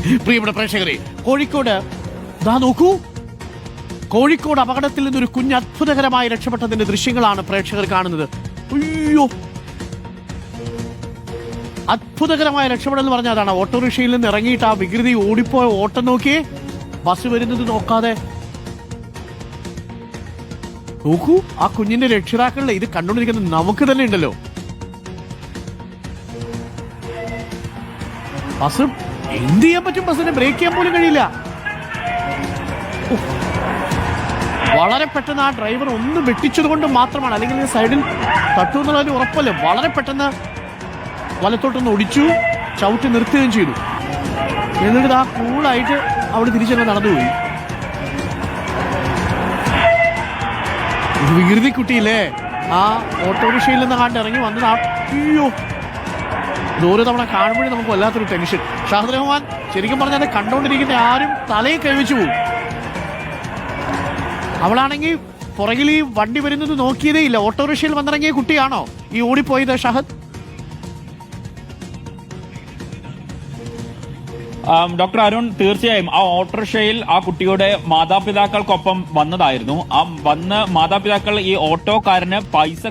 പ്രിയപ്പെട്ട പ്രേക്ഷകരെ, കോഴിക്കോട് ദാ നോക്കൂ, കോഴിക്കോട് അപകടത്തിൽ നിന്നൊരു കുഞ്ഞ് അത്ഭുതകരമായി രക്ഷപ്പെട്ടതിന്റെ ദൃശ്യങ്ങളാണ് പ്രേക്ഷകർ കാണുന്നത്. അയ്യോ, അത്ഭുതകരമായ രക്ഷപ്പെടൽ എന്ന് പറഞ്ഞാൽ അതാണ്. ഓട്ടോറിക്ഷയിൽ നിന്ന് ഇറങ്ങിയിട്ട് ആ വികൃതി ഓടിപ്പോയ ഓട്ടം നോക്കിയേ, ബസ് വരുന്നത് നോക്കാതെ. നോക്കൂ, ആ കുഞ്ഞിന്റെ രക്ഷിതാക്കളുടെ ഇത് കണ്ടുകൊണ്ടിരിക്കുന്നത് നമുക്ക് തന്നെ ഉണ്ടല്ലോ. ബസ് എന്ത് ചെയ്യാൻ പറ്റും? ബസ്സിനെ ബ്രേക്ക് ചെയ്യാൻ പോലും കഴിയില്ല. വളരെ പെട്ടെന്ന് ആ ഡ്രൈവർ ഒന്ന് വെട്ടിച്ചത് കൊണ്ട് മാത്രമാണ്, അല്ലെങ്കിൽ സൈഡിൽ തട്ടുമെന്നുള്ളതിന് ഉറപ്പല്ലേ. വളരെ പെട്ടെന്ന് വലത്തോട്ടൊന്ന് ഒടിച്ചു, ചവിട്ടി നിർത്തുകയും ചെയ്തു. എന്നിട്ട് ആ കൂളായിട്ട് അവിടെ തിരിച്ചങ്ങ് നടന്നുപോയി. വികൃതി കുട്ടിയില്ലേ, ആ ഓട്ടോറിക്ഷയിൽ നിന്ന് കണ്ട് ഇറങ്ങി വന്നത്. അയ്യോ, ഓരോ തവണ കാണുമ്പോഴേ നമുക്ക് വല്ലാത്തൊരു ടെൻഷൻ. ഷാഹദ് റഹ്മാൻ, ശരിക്കും പറഞ്ഞാൽ കണ്ടോണ്ടിരിക്കുന്ന ആരും തലയെ കഴിച്ചു പോകും. അവളാണെങ്കിൽ പുറകിൽ ഈ വണ്ടി വരുന്നത് നോക്കിയതേ ഇല്ല. ഓട്ടോറിക്ഷയിൽ വന്നിറങ്ങിയ കുട്ടിയാണോ ഈ ഓടിപ്പോയത് ഷഹദ്? ഡോക്ടർ അരുൺ, തീർച്ചയായും ആ ഓട്ടോറിക്ഷയിൽ ആ കുട്ടിയുടെ മാതാപിതാക്കൾക്കൊപ്പം വന്നതായിരുന്നു. ആ വന്ന് മാതാപിതാക്കൾ ഈ ഓട്ടോക്കാരന് പൈസ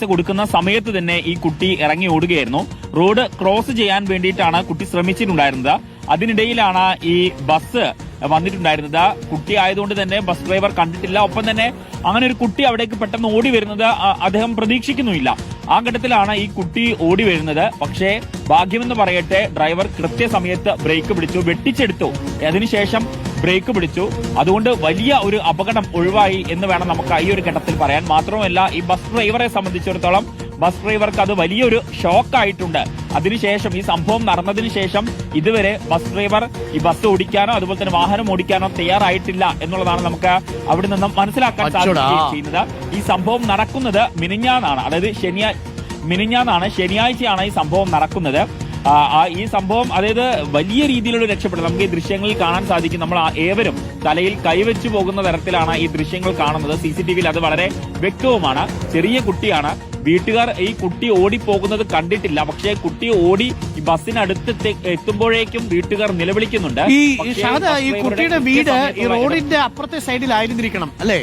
കൊടുക്കുന്ന സമയത്ത് തന്നെ ഈ കുട്ടി ഇറങ്ങി ഓടുകയായിരുന്നു. റോഡ് ക്രോസ് ചെയ്യാൻ വേണ്ടിയിട്ടാണ് കുട്ടി ശ്രമിച്ചിട്ടുണ്ടായിരുന്നത്. അതിനിടയിലാണ് ഈ ബസ് വന്നിട്ടുണ്ടായിരുന്നത്. കുട്ടി ആയതുകൊണ്ട് തന്നെ ബസ് ഡ്രൈവർ കണ്ടിട്ടില്ല. ഒപ്പം തന്നെ അങ്ങനെ ഒരു കുട്ടി അവിടേക്ക് പെട്ടെന്ന് ഓടി വരുന്നത് അദ്ദേഹം പ്രതീക്ഷിക്കുന്നുമില്ല. ആ ഘട്ടത്തിലാണ് ഈ കുട്ടി ഓടി വരുന്നത്. പക്ഷേ ഭാഗ്യമെന്ന് പറയട്ടെ, ഡ്രൈവർ കൃത്യസമയത്ത് ബ്രേക്ക് പിടിച്ചു, വെട്ടിച്ചെടുത്തു. അതിനുശേഷം ബ്രേക്ക് പിടിച്ചു. അതുകൊണ്ട് വലിയ ഒരു അപകടം ഒഴിവായി എന്ന് വേണം നമുക്ക് ഈ ഒരു ഘട്ടത്തിൽ പറയാൻ. മാത്രമല്ല, ഈ ബസ് ഡ്രൈവറെ സംബന്ധിച്ചിടത്തോളം ബസ് ഡ്രൈവർക്ക് അത് വലിയൊരു ഷോക്കായിട്ടുണ്ട്. അതിനുശേഷം, ഈ സംഭവം നടന്നതിന് ശേഷം ഇതുവരെ ബസ് ഡ്രൈവർ ഈ ബസ് ഓടിക്കാനോ അതുപോലെ തന്നെ വാഹനം ഓടിക്കാനോ തയ്യാറായിട്ടില്ല എന്നുള്ളതാണ് നമുക്ക് അവിടെ നിന്നും മനസ്സിലാക്കാൻ സാധിക്കുകയും ചെയ്യുന്നത്. ഈ സംഭവം നടക്കുന്നത് മിനിഞ്ഞാന്നാണ്, അതായത് ശനിയാഴ്ചയാണ് ഈ സംഭവം നടക്കുന്നത്. ഈ സംഭവം, അതായത് വലിയ രീതിയിലുള്ള രക്ഷപ്പെടൽ നമുക്ക് ഈ ദൃശ്യങ്ങളിൽ കാണാൻ സാധിക്കും. നമ്മൾ ഏവരും തലയിൽ കൈവച്ചു പോകുന്ന തരത്തിലാണ് ഈ ദൃശ്യങ്ങൾ കാണുന്നത്. CCTVയിൽ അത് വളരെ വ്യക്തവുമാണ്. ചെറിയ കുട്ടിയാണ്. വീട്ടുകാർ ഈ കുട്ടി ഓടിപ്പോകുന്നത് കണ്ടിട്ടില്ല. പക്ഷേ കുട്ടി ഓടി ഈ ബസ്സിനടുത്ത് എത്തുമ്പോഴേക്കും വീട്ടുകാർ നിലവിളിക്കുന്നുണ്ട്. ഈ കുട്ടിയുടെ വീട് ഈ റോഡിന്റെ അപ്പുറത്തെ സൈഡിലായിരുന്നിരിക്കണം അല്ലേ?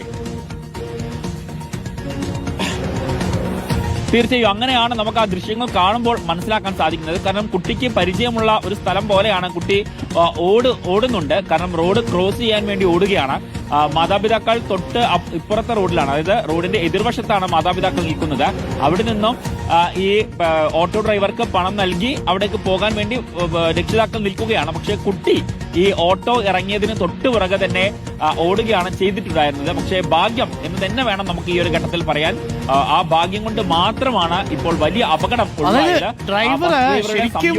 തീർച്ചയായും അങ്ങനെയാണ് നമുക്ക് ആ ദൃശ്യങ്ങൾ കാണുമ്പോൾ മനസ്സിലാക്കാൻ സാധിക്കുന്നത്. കാരണം കുട്ടിക്ക് പരിചയമുള്ള ഒരു സ്ഥലം പോലെയാണ് കുട്ടി ഓടുന്നുണ്ട്. കാരണം റോഡ് ക്രോസ് ചെയ്യാൻ വേണ്ടി ഓടുകയാണ്. മാതാപിതാക്കൾ തൊട്ട് ഇപ്പുറത്തെ റോഡിലാണ്, അതായത് റോഡിന്റെ എതിർവശത്താണ് മാതാപിതാക്കൾ നിൽക്കുന്നത്. അവിടെ നിന്നും ഈ ഓട്ടോ ഡ്രൈവർക്ക് പണം നൽകി അവിടേക്ക് പോകാൻ വേണ്ടി രക്ഷിതാക്കൾ നിൽക്കുകയാണ്. പക്ഷേ കുട്ടി ഈ ഓട്ടോ ഇറങ്ങിയതിന് തൊട്ട് പുറകെ തന്നെ ഓടുകയാണ് ചെയ്തിട്ടുണ്ടായിരുന്നത്. പക്ഷേ ഭാഗ്യം എന്ന് തന്നെ വേണം നമുക്ക് ഈ ഒരു ഘട്ടത്തിൽ പറയാൻ. ആ ഭാഗ്യം കൊണ്ട് മാത്രമാണ് ഇപ്പോൾ വലിയ അപകടം ഉണ്ടായത്. ഡ്രൈവർ ശരിക്കും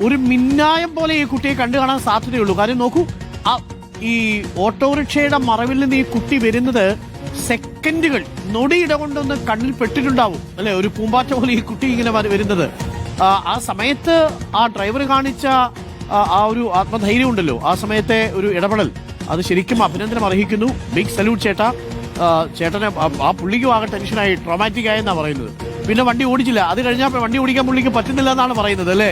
ഒരു മിന്നായം പോലെ ഈ കുട്ടിയെ കണ്ടു കാണാൻ സാധ്യതയുള്ളൂ. കാര്യം നോക്കൂ, ഈ ഓട്ടോറിക്ഷയുടെ മറവിൽ നിന്ന് ഈ കുട്ടി വരുന്നത് സെക്കൻഡുകൾ, നൊടിയിട കൊണ്ടൊന്ന് കണ്ണിൽ പെട്ടിട്ടുണ്ടാവും അല്ലെ? ഒരു പൂമ്പാറ്റ പോലെ ഈ കുട്ടി ഇങ്ങനെ വരുന്നത്. ആ സമയത്ത് ആ ഡ്രൈവർ കാണിച്ച ആ ഒരു ആത്മധൈര്യം ഉണ്ടല്ലോ, ആ സമയത്തെ ഒരു ഇടപെടൽ, അത് ശരിക്കും അഭിനന്ദനം അർഹിക്കുന്നു. ബിഗ് സല്യൂട്ട് ചേട്ടാ. ചേട്ടനെ ആ പുള്ളിക്കും ആകെ ടെൻഷനായി, ട്രോമാറ്റിക് ആയെന്നാ പറയുന്നത്. പിന്നെ വണ്ടി ഓടിച്ചില്ല. അത് കഴിഞ്ഞാൽ വണ്ടി ഓടിക്കാൻ പുള്ളിക്ക് പറ്റുന്നില്ല എന്നാണ് പറയുന്നത് അല്ലേ?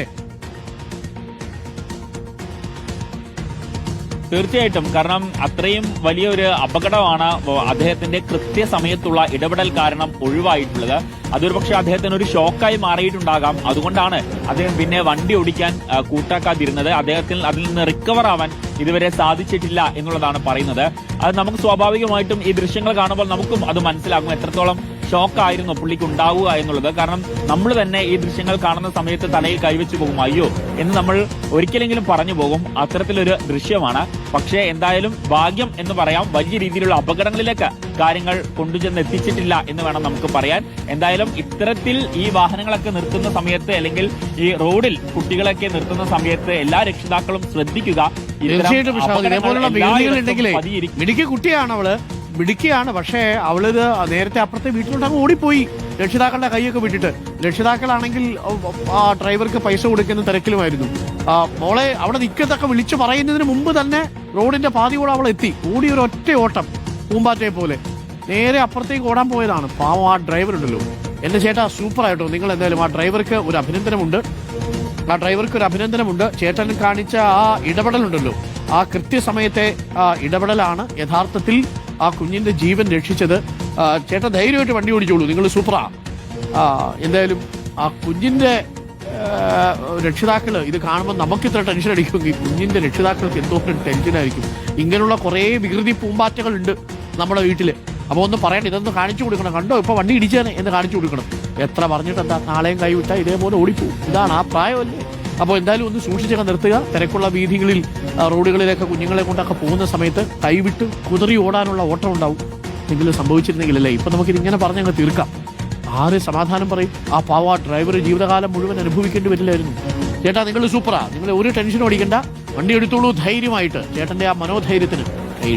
തീർച്ചയായിട്ടും. കാരണം അത്രയും വലിയൊരു അപകടമാണ് അദ്ദേഹത്തിന്റെ കൃത്യസമയത്തുള്ള ഇടപെടൽ കാരണം ഒഴിവായിട്ടുള്ളത്. അതൊരു പക്ഷേ അദ്ദേഹത്തിന് ഒരു ഷോക്കായി മാറിയിട്ടുണ്ടാകാം. അതുകൊണ്ടാണ് അദ്ദേഹം പിന്നെ വണ്ടി ഓടിക്കാൻ കൂട്ടാക്കാതിരുന്നത്. അദ്ദേഹത്തിന് അതിൽ നിന്ന് റിക്കവർ ആവാൻ ഇതുവരെ സാധിച്ചിട്ടില്ല എന്നുള്ളതാണ് പറയുന്നത്. അത് നമുക്ക് സ്വാഭാവികമായിട്ടും ഈ ദൃശ്യങ്ങൾ കാണുമ്പോൾ നമുക്കും അത് മനസ്സിലാകും എത്രത്തോളം ഷോക്കായിരുന്നു പുള്ളിക്ക് ഉണ്ടാവുക എന്നുള്ളത്. കാരണം നമ്മൾ തന്നെ ഈ ദൃശ്യങ്ങൾ കാണുന്ന സമയത്ത് തലയിൽ കൈവച്ചു പോകും, അയ്യോ എന്ന് നമ്മൾ ഒരിക്കലെങ്കിലും പറഞ്ഞു പോകും. അത്തരത്തിലൊരു ദൃശ്യമാണ്. പക്ഷേ എന്തായാലും ഭാഗ്യം എന്ന് പറയാം, വലിയ രീതിയിലുള്ള അപകടങ്ങളിലേക്ക് കാര്യങ്ങൾ കൊണ്ടുചെന്ന് എത്തിച്ചിട്ടില്ല എന്ന് വേണം നമുക്ക് പറയാൻ. എന്തായാലും ഇത്തരത്തിൽ ഈ വാഹനങ്ങളൊക്കെ നിർത്തുന്ന സമയത്ത്, അല്ലെങ്കിൽ ഈ റോഡിൽ കുട്ടികളൊക്കെ നിർത്തുന്ന സമയത്ത് എല്ലാ രക്ഷിതാക്കളും ശ്രദ്ധിക്കുക. തീർച്ചയായിട്ടും ഇതേപോലുള്ള വീടുകൾ ഉണ്ടെങ്കിലേ, മിടുക്കി കുട്ടിയാണ് അവള്, മിടുക്കിയാണ്. പക്ഷേ അവളിത് നേരത്തെ അപ്പുറത്തെ വീട്ടിലോട്ടങ്ങ് ഓടിപ്പോയി, രക്ഷിതാക്കളുടെ കൈയൊക്കെ വിട്ടിട്ട്. രക്ഷിതാക്കളാണെങ്കിൽ ആ ഡ്രൈവർക്ക് പൈസ കൊടുക്കുന്ന തിരക്കിലുമായിരുന്നു. മോളെ അവിടെ നിൽക്കത്തൊക്കെ വിളിച്ചു പറയുന്നതിന് മുമ്പ് തന്നെ റോഡിന്റെ പാതിയോടെ അവൾ എത്തി. ഓടി ഒരു ഒറ്റ ഓട്ടം, പൂമ്പാറ്റയെ പോലെ നേരെ അപ്പുറത്തേക്ക് ഓടാൻ പോയതാണ്. പാവം ആ ഡ്രൈവർ ഉണ്ടല്ലോ. എന്റെ ചേട്ടാ, സൂപ്പർ ആയിട്ടോ. നിങ്ങൾ എന്തായാലും ആ ഡ്രൈവർക്ക് ഒരു അഭിനന്ദനമുണ്ട്. ആ ഡ്രൈവർക്ക് ഒരു അഭിനന്ദനമുണ്ട്. ചേട്ടൻ കാണിച്ച ആ ഇടപെടലുണ്ടല്ലോ, ആ കൃത്യസമയത്തെ ആ ഇടപെടലാണ് യഥാർത്ഥത്തിൽ ആ കുഞ്ഞിന്റെ ജീവൻ രക്ഷിച്ചത്. ചേട്ടൻ ധൈര്യമായിട്ട് വണ്ടി ഓടിച്ചോളൂ, നിങ്ങൾ സൂപ്പറാ. എന്തായാലും ആ കുഞ്ഞിന്റെ രക്ഷിതാക്കൾ ഇത് കാണുമ്പോൾ നമുക്ക് ഇത്ര ടെൻഷൻ അടിക്കുമെങ്കിൽ കുഞ്ഞിന്റെ രക്ഷിതാക്കൾക്ക് എന്തോരം ടെൻഷനായിരിക്കും. ഇങ്ങനെയുള്ള കുറേ വികൃതി പൂമ്പാറ്റകളുണ്ട് നമ്മുടെ വീട്ടിൽ. അപ്പോൾ ഒന്ന് പറയണ്ട, ഇതൊന്ന് കാണിച്ചു കൊടുക്കണം. കണ്ടോ ഇപ്പൊ വണ്ടി ഇടിച്ചാണ് എന്ന് കാണിച്ചു കൊടുക്കണം. എത്ര പറഞ്ഞിട്ടെന്താ, നാളെയും കൈവിട്ടാൽ ഇതേപോലെ ഓടിപ്പോവും. ഇതാണ് ആ പ്രായമല്ലേ. അപ്പോൾ എന്തായാലും ഒന്ന് സൂക്ഷിച്ചൊക്കെ നിർത്തുക. തിരക്കുള്ള വീഥികളിൽ റോഡുകളിലൊക്കെ കുഞ്ഞുങ്ങളെ കൊണ്ടൊക്കെ പോകുന്ന സമയത്ത് കൈവിട്ട് കുതിറി ഓടാനുള്ള ഓട്ടം ഉണ്ടാവും. എന്തെങ്കിലും സംഭവിച്ചിരുന്നെങ്കിലല്ലേ. ഇപ്പൊ നമുക്കിതിങ്ങനെ പറഞ്ഞങ്ങ് തീർക്കാം. ആര് സമാധാനം പറയും? ആ പാവ ഡ്രൈവർ ജീവിതകാലം മുഴുവൻ അനുഭവിക്കേണ്ടി വരില്ലായിരുന്നു. ചേട്ടാ നിങ്ങൾ സൂപ്പറാ, നിങ്ങൾ ഒരു ടെൻഷനും അടിക്കണ്ട, വണ്ടി എടുത്തോളൂ ധൈര്യമായിട്ട്. ചേട്ടന്റെ ആ മനോധൈര്യത്തിന് കൈ